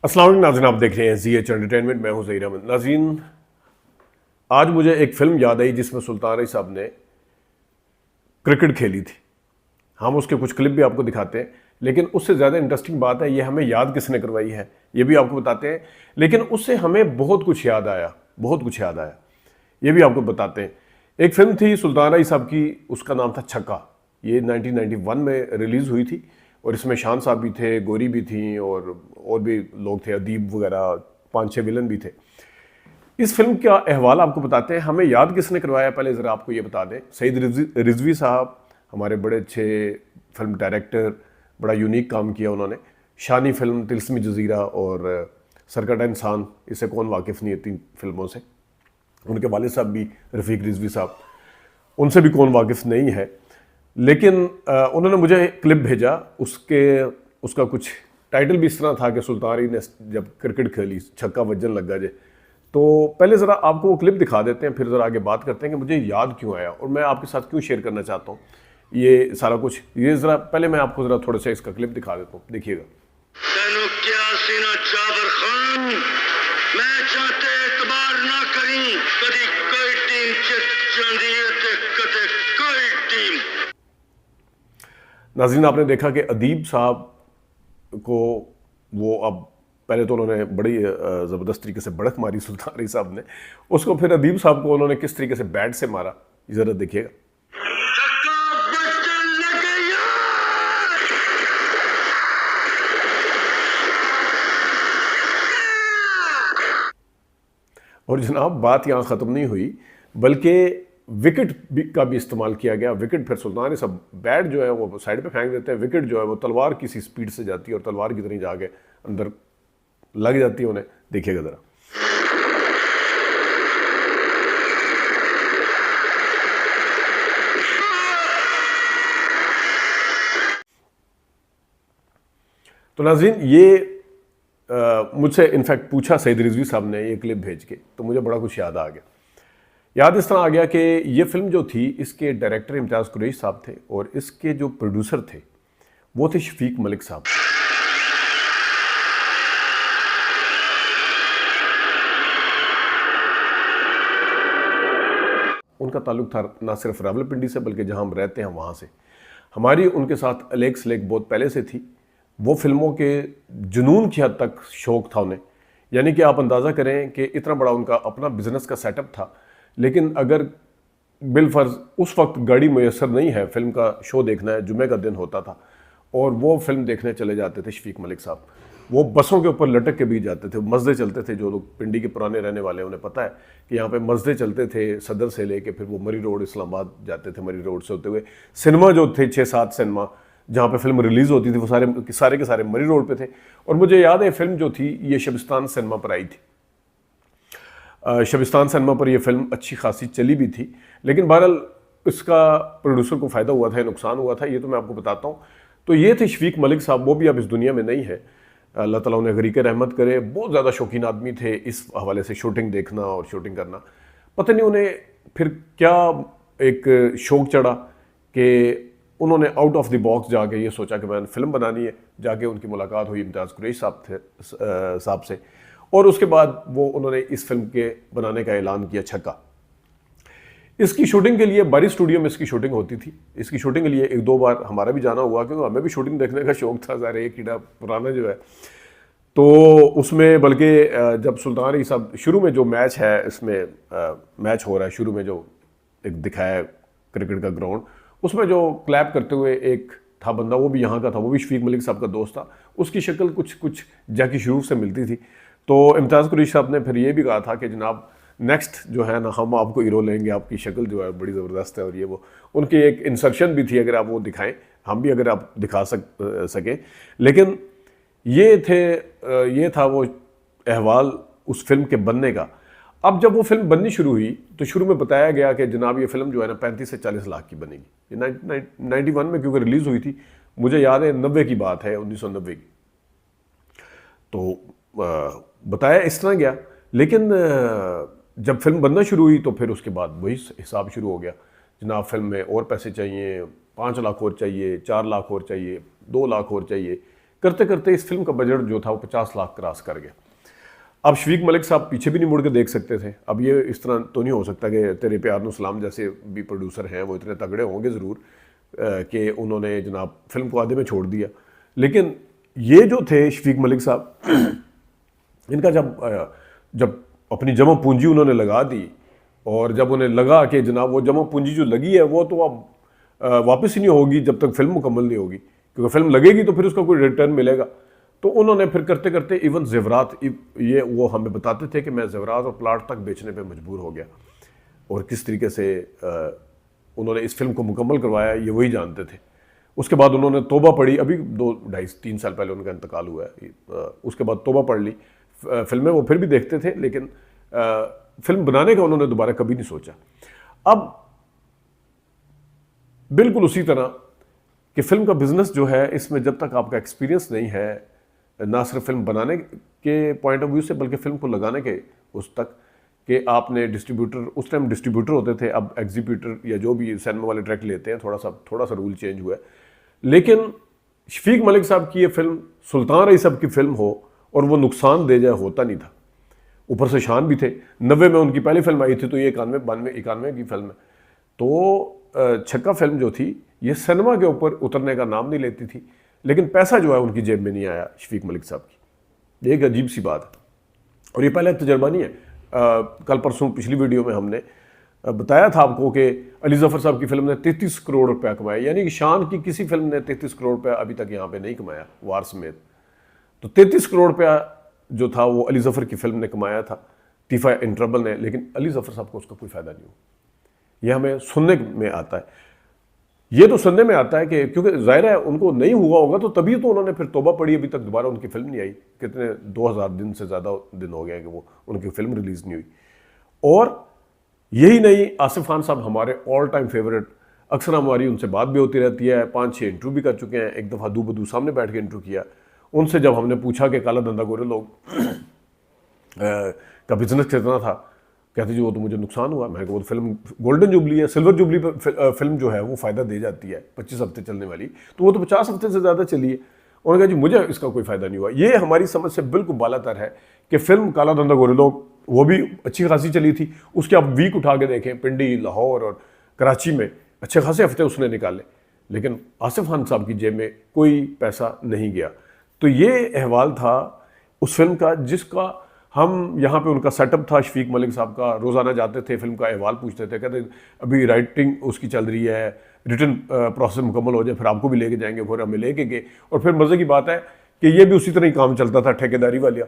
अस्सलाम वालेकुम नाज़रीन, आप देख रहे हैं ZH एंटरटेनमेंट। मैं हूं ज़हीर अहमद। नाज़रीन, आज मुझे एक फ़िल्म याद आई जिसमें सुल्तान रही साहब ने क्रिकेट खेली थी। हम उसके कुछ क्लिप भी आपको दिखाते हैं, लेकिन उससे ज़्यादा इंटरेस्टिंग बात है ये हमें याद किसने करवाई है, ये भी आपको बताते हैं। लेकिन उससे हमें बहुत कुछ याद आया, बहुत कुछ याद आया, ये भी आपको बताते हैं। एक फ़िल्म थी सुल्तान रही साहब की, उसका नाम था छक्का। ये 1991 में रिलीज़ हुई थी और इसमें शान साहब भी थे, गोरी भी थी और भी लोग थे, अदीब वगैरह, 5-6 विलन भी थे। इस फिल्म का अहवाल आपको बताते हैं। हमें याद किसने करवाया, पहले ज़रा आपको ये बता दें। सईद रिजवी साहब हमारे बड़े अच्छे फिल्म डायरेक्टर, बड़ा यूनिक काम किया उन्होंने। शानी फिल्म, तिलस्मी जजीरा और सरकटा इंसान, इससे कौन वाकिफ़ नहीं है तीन फिल्मों से। उनके वालिद साहब भी रफ़ीक रिजवी साहब, उनसे भी कौन वाकिफ़ नहीं है। लेकिन उन्होंने मुझे क्लिप भेजा, उसका कुछ टाइटल भी इस तरह था कि सुल्तानी ने जब क्रिकेट खेली छक्का वजन लगा जे। तो पहले ज़रा आपको वो क्लिप दिखा देते हैं, फिर ज़रा आगे बात करते हैं कि मुझे याद क्यों आया और मैं आपके साथ क्यों शेयर करना चाहता हूँ ये सारा कुछ। ये ज़रा पहले मैं आपको ज़रा थोड़ा सा इसका क्लिप दिखा देता हूँ, देखिएगा। नाज़रीन, आपने देखा कि अदीब साहब को वो अब पहले तो उन्होंने बड़ी ज़बरदस्त तरीके से बड़क मारी सुल्तान रही साहब ने, उसको फिर अदीब साहब को उन्होंने किस तरीके से बैट से मारा, ज़रा देखिएगा। और जनाब बात यहाँ ख़त्म नहीं हुई, बल्कि विकेट का भी इस्तेमाल किया गया। विकेट फिर सुल्तान सब बैट जो है वो साइड पे फेंक देते हैं, विकेट जो है वो तलवार की सी स्पीड से जाती है और तलवार की तरह जाके अंदर लग जाती है उन्हें। देखिएगा ज़रा। तो नाज़रीन, ये मुझसे इनफैक्ट पूछा सईद रिजवी साहब ने ये क्लिप भेज के, तो मुझे बड़ा कुछ याद आ गया। याद इस तरह आ गया कि ये फिल्म जो थी, इसके डायरेक्टर इम्तियाज़ कुरैशी साहब थे और इसके जो प्रोड्यूसर थे वो थे शफीक मलिक साहब। उनका ताल्लुक था ना सिर्फ रावलपिंडी से, बल्कि जहां हम रहते हैं वहां से। हमारी उनके साथ अलेक सलेक बहुत पहले से थी। वो फिल्मों के जुनून की हद तक शौक था उन्हें, यानी कि आप अंदाज़ा करें कि इतना बड़ा उनका अपना बिजनेस का सेटअप था। लेकिन अगर बिलफर्ज उस वक्त गाड़ी मैसर नहीं है, फिल्म का शो देखना है, जुमे का दिन होता था और वो फिल्म देखने चले जाते थे शफीक मलिक साहब। वो बसों के ऊपर लटक के भी जाते थे, मस्जिद चलते थे। जो लोग पिंडी के पुराने रहने वाले हैं उन्हें पता है कि यहाँ पे मस्जिद चलते थे सदर से लेके, फिर वो मरी रोड इस्लामाबाद जाते थे, मरी रोड से होते हुए सिनेमा जो थे 6-7 सिनेमा जहाँ पे फिल्म रिलीज़ होती थी वो सारे के सारे मरी रोड पे थे। और मुझे याद है फिल्म जो थी ये शबिस्तान सिनेमा पर आई थी। शबिस्तान सिनेमा पर यह फिल्म अच्छी खासी चली भी थी, लेकिन बहरहाल इसका प्रोड्यूसर को फ़ायदा हुआ था या नुकसान हुआ था ये तो मैं आपको बताता हूँ। तो ये थे शफीक मलिक साहब, वो भी अब इस दुनिया में नहीं है, अल्लाह ताला उन्हें गरीक रहमत करे। बहुत ज़्यादा शौकीन आदमी थे इस हवाले से, शूटिंग देखना और शूटिंग करना। पता नहीं उन्हें फिर क्या एक शौक चढ़ा कि उन्होंने आउट ऑफ द बॉक्स जाके ये सोचा कि मैंने फ़िल्म बनानी है। जाके उनकी मुलाकात हुई इम्तियाज़ कुरैशी साहब से और उसके बाद वो उन्होंने इस फिल्म के बनाने का ऐलान किया, छक्का। इसकी शूटिंग के लिए बारी स्टूडियो में इसकी शूटिंग होती थी। इसकी शूटिंग के लिए 1-2 बार हमारा भी जाना हुआ, क्योंकि हमें भी शूटिंग देखने का शौक था, ज़ाहिर है कीड़ा पुराना जो है। तो उसमें बल्कि जब सुल्तान रही साहब शुरू में जो मैच है, इसमें मैच हो रहा है, शुरू में जो एक दिखाया क्रिकेट का ग्राउंड, उसमें जो क्लैप करते हुए एक था बंदा, वो भी यहाँ का था, वो भी शफीक मलिक साहब का दोस्त था। उसकी शक्ल कुछ जैकी श्रूफ से मिलती थी। तो इम्तियाज़ कुरैशी साहब ने फिर ये भी कहा था कि जनाब नेक्स्ट जो है ना, हम आपको हीरो लेंगे, आपकी शक्ल जो है बड़ी ज़बरदस्त है। और ये वो उनकी एक इंसर्शन भी थी, अगर आप वो दिखाएं, हम भी अगर आप दिखा सकें। लेकिन ये था वो अहवाल उस फिल्म के बनने का। अब जब वो फिल्म बननी शुरू हुई तो शुरू में बताया गया कि जनाब ये फिल्म जो है ना 35 से 40 लाख की बनेगी। ये 91 में क्योंकि रिलीज़ हुई थी, मुझे याद है 90 की बात है, 1990 की। तो बताया इस तरह गया। लेकिन जब फिल्म बनना शुरू हुई तो फिर उसके बाद वही हिसाब शुरू हो गया, जनाब फिल्म में और पैसे चाहिए, 5 लाख और चाहिए, 4 लाख और चाहिए, 2 लाख और चाहिए। करते करते इस फिल्म का बजट जो था वो 50 लाख क्रॉस कर गया। अब शफीक मलिक साहब पीछे भी नहीं मुड़ के देख सकते थे। अब ये इस तरह तो नहीं हो सकता कि तेरे प्यार नु सलाम जैसे भी प्रोड्यूसर हैं वो इतने तगड़े होंगे ज़रूर कि उन्होंने जनाब फिल्म को आधे में छोड़ दिया। लेकिन ये जो थे शफीक मलिक साहब, इनका जब अपनी जमा पूंजी उन्होंने लगा दी और जब उन्हें लगा कि जनाब वो जमा पूंजी जो लगी है वो तो अब वापस ही नहीं होगी जब तक फिल्म मुकम्मल नहीं होगी, क्योंकि फिल्म लगेगी तो फिर उसका कोई रिटर्न मिलेगा। तो उन्होंने फिर करते करते इवन जेवरात, ये वो हमें बताते थे कि मैं जेवरात और प्लाट तक बेचने पे मजबूर हो गया, और किस तरीके से उन्होंने इस फिल्म को मुकम्मल करवाया ये वही जानते थे। उसके बाद उन्होंने तौबा पढ़ी, अभी 2-2.5-3 साल पहले उनका इंतकाल हुआ है। उसके बाद तौबा पढ़ ली। फिल्में वो फिर भी देखते थे, लेकिन फिल्म बनाने का उन्होंने दोबारा कभी नहीं सोचा। अब बिल्कुल उसी तरह कि फिल्म का बिजनेस जो है, इसमें जब तक आपका एक्सपीरियंस नहीं है, ना सिर्फ फिल्म बनाने के पॉइंट ऑफ व्यू से बल्कि फिल्म को लगाने के उस तक कि आपने डिस्ट्रीब्यूटर, उस टाइम डिस्ट्रीब्यूटर होते थे, अब एग्जीब्यूटर या जो भी सिनेमा वाले ट्रैक लेते हैं, थोड़ा सा रूल चेंज हुआ है। लेकिन शफीक मलिक साहब की ये फिल्म सुल्तान रईस साहब की फिल्म हो और वो नुकसान दे जाए, होता नहीं था। ऊपर से शान भी थे। 90 में उनकी पहली फिल्म आई थी, तो ये 91 की फिल्म है। तो छक्का फिल्म जो थी ये सिनेमा के ऊपर उतरने का नाम नहीं लेती थी, लेकिन पैसा जो है उनकी जेब में नहीं आया शफीक मलिक साहब की। एक अजीब सी बात है, और ये पहला तजर्बा नहीं है। कल परसों पिछली वीडियो में हमने बताया था आपको कि अली जफ़र साहब की फिल्म ने 33 करोड़ रुपया कमाया, यानी कि शान की किसी फिल्म ने 33 करोड़ रुपया अभी तक यहाँ पे नहीं कमाया वार समेत। तो 33 करोड़ रुपया जो था वो अली जफ़र की फिल्म ने कमाया था, तीफा इन ट्रबल ने, लेकिन अली जफ़र साहब को उसका कोई फ़ायदा नहीं हुआ। यह हमें सुनने में आता है। ये तो सुनने में आता है कि क्योंकि ज़ाहिर है उनको नहीं हुआ होगा, तो तभी तो उन्होंने फिर तौबा पढ़ी, अभी तक दोबारा उनकी फिल्म नहीं आई। कितने 2000 दिन से ज़्यादा दिन हो गए कि वो उनकी फिल्म रिलीज़ नहीं हुई। और यही नहीं, आसिफ खान साहब हमारे ऑल टाइम फेवरेट, अक्सर हमारी उनसे बात भी होती रहती है, 5-6 इंटरव्यू भी कर चुके हैं। एक दफ़ा दू बदू सामने बैठ के इंटरव्यू किया उनसे। जब हमने पूछा कि काला धंधा गोरे लोग का बिजनेस कितना था, कहते जी वो तो मुझे नुकसान हुआ। मैं वो फिल्म गोल्डन जुबली है, सिल्वर जुबली पर फिल्म जो है वो फ़ायदा दे जाती है, 25 हफ्ते चलने वाली, तो वो तो 50 हफ्ते से ज़्यादा चली है। उन्होंने कहा जी मुझे इसका कोई फ़ायदा नहीं हुआ। ये हमारी समझ से बिल्कुल बालातर है कि फिल्म काला धंधा गोरे लोग वो भी अच्छी खासी चली थी, उसके आप वीक उठा के देखें, पिंडी, लाहौर और कराची में अच्छे खासे हफ्ते उसने निकाले, लेकिन आसिफ खान साहब की जेब में कोई पैसा नहीं गया। तो ये अहवाल था उस फिल्म का, जिसका हम यहाँ पे उनका सेटअप था शफीक मलिक साहब का। रोज़ाना जाते थे, फिल्म का अहवाल पूछते थे, कहते अभी राइटिंग उसकी चल रही है, रिटर्न प्रोसेस मुकम्मल हो जाए फिर आपको भी लेके जाएंगे। फिर हमें लेके गए, और फिर मज़े की बात है कि ये भी उसी तरह ही काम चलता था ठेकेदारी वाला,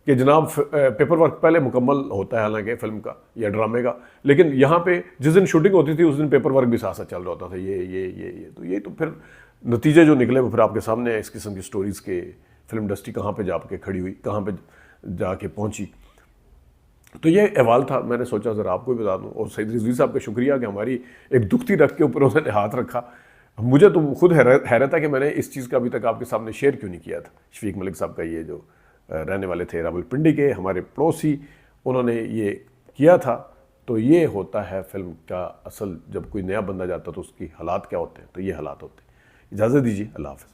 कि जनाब पेपर वर्क पहले मुकम्मल होता है हालांकि फिल्म का या ड्रामे का, लेकिन यहाँ पे जिस दिन शूटिंग होती थी उस दिन पेपर वर्क भी साथ साथ चल रहा होता था। ये तो फिर नतीजे जो निकले वो फिर आपके सामने है, इस किस्म की स्टोरीज़ के फिल्म इंडस्ट्री कहाँ पे जाके खड़ी हुई, कहाँ पे जाके पहुँची। तो ये अहवाल था, मैंने सोचा ज़रा आपको भी बता दूँ। और सईद रिजवी साहब का शुक्रिया कि हमारी एक दुखती रख के ऊपर उन्होंने हाथ रखा। मुझे तो खुद हैरत है कि मैंने इस चीज़ का अभी तक आपके सामने शेयर क्यों नहीं किया था। शफीक मलिक साहब का ये जो रहने वाले थे रावलपिंडी के, हमारे पड़ोसी, उन्होंने ये किया था। तो ये होता है फिल्म का असल, जब कोई नया बंदा जाता है तो उसकी हालात क्या होते हैं, तो ये हालात होते हैं। इजाज़त दीजिए, अल्लाह हाफ़िज़।